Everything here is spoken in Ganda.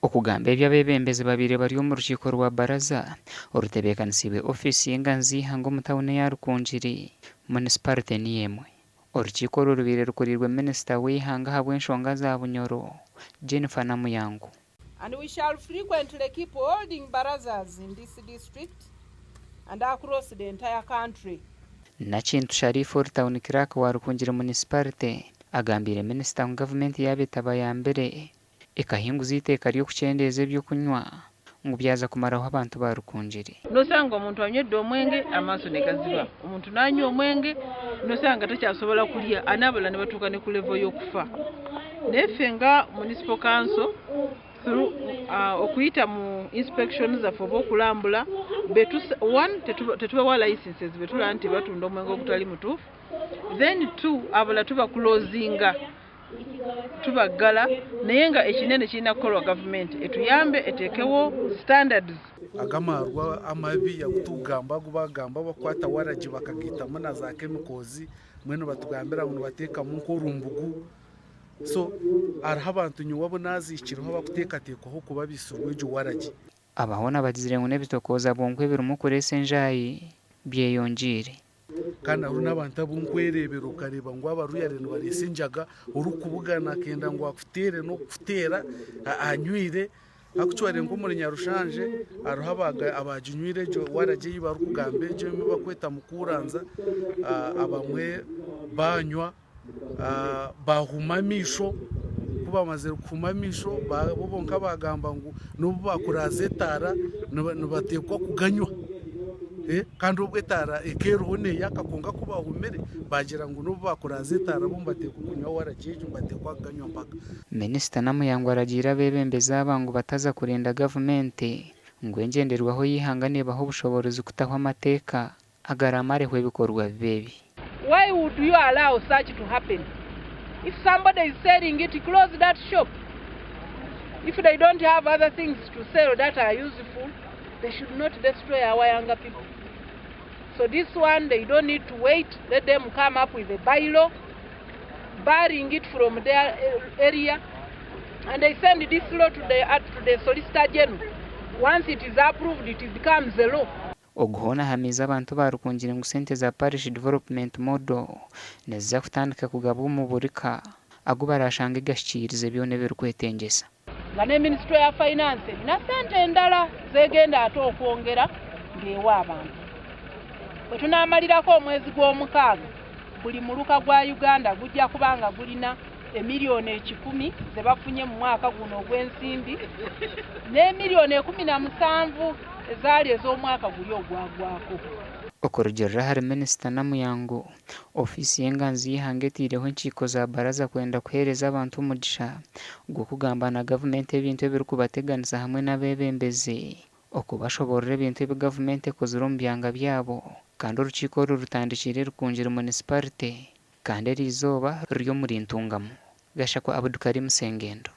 okugamba eby'abeebembezi babiri bari omu rukiiko rwa baraza orutebeekanisiibwe ofisi y'enganzi y'eihanga omu tawuni ya Rukungiri municipality n'emwe. Orukiiko oru rubaire rukorirwe minisita w'eihanga habw'enshonga za bunyoro Jennifer Namuyangu. And we shall frequently keep holding barazas in this district and across the entire country. Nakintu Sharifu orutawuni kiraka wa Rukungiri municipality agambire minisita mu gavumenti yabetaba ya mbere ekahinguza iteeka ry'okucendeeza ebyokunywa ngu byaza kumaraho abantu ba Rukungiri. Nosanga omuntu anywedde omwenge amaaso ne gaziba, omuntu n'anywa omwenge nosanga takyasobola kulya, anaabala ne batuuka ne ku level y'okufa. Neffe nga municipal council through okuyita mu inspections zaffe oba okulambula tetubawa licenses betulaba nti batunda omwenge ogutali mutuufu, then two abala tuba closinga tubaggala naye nga ekinene kirina kukolwa gavumenti etuyambe eteekewo standards agamarwa amabi yagutugamba gubagamba bakwata waragi bakagitamu na za chemicals mwene batugambira ngo bateekamu nk'orumbugu. So hariho abantu nyuwa bunazikiriho bakuteekateekwaho kuba bisurwa egyo waragi. Abaho nabagizire ngu n'ebitokooza bwongo ebirimu kureesa enjaayi byeyongiire. Kandi hariho n'abantu ab'onkwereebera okareba ngu abaruyare nibareesa enjaga orukubugana kenda ngu akuteere n'okuteera anywire akucware nk'omuri Nyarushanje hariho abaginywire egyo waragi ei barikugamba egyo emwe bakweta mukuranza abamwe banywa bahuma amisho kuba bamaze kuhuma amisho bo bonka bagamba ngu n'obu bakuraza etaara nibateekwa kuganywa kandi obwo etaara ekeeroho neyakakonga kubahumire bagira ngu n'obu bakuraza etaara bo mbateekwa kunywa waragi egyo mbateekwa kuganywa mpaka. Minisita Namuyangu aragira abeebembezi aba ngu bataza kurinda gavumenti ngu engenderwaho y'eihanga neebaho obushobozi kutaho amateeka agaramareho ebikorwa bibi. Why would you allow such to happen? If somebody is selling it, close that shop. If they don't have other things to sell that are useful, they should not destroy our younger people. So this one, they don't need to wait. Let them come up with a bylaw, barring it from their area, and they send this law to the Solicitor General. Once it is approved, it becomes a law. Oguhona hamiza abantu ba Rukungiri ngu sente za parish development model neza kutandika kugabwa mu burika ago barashanga igashikirize byone birukwetengesa. Nga ne Ministry ya Finance na sente endala zegenda ate okwongera ngewa abantu. Bwe tunamalirako omwezi gw'omukaaga buli muluka gwa Uganda gujja kubanga gulina emiliyoni 10 ze bafunye mu mwaka guno ogw'ensimbi n'emiliyoni 17 ezaali ez'omwaka guli ogwagwako. Okurugirira hari minisita Namuyangu ofisi y'enganzi y'eihanga etiireho enkiiko za baraza kwenda kuheereza abantu omugisha gw'okugamba na gavumenti ebintu ebirikubateganisa hamwe n'abeebembezi okubashoborera ebintu ebi gavumenti ekozire omu byanga byabo kandi orukiiko oru rutandikire Rukungiri municipality kandi erizooba riri omuri ntungamu. Gashakwa Abdulkarim Sengendo.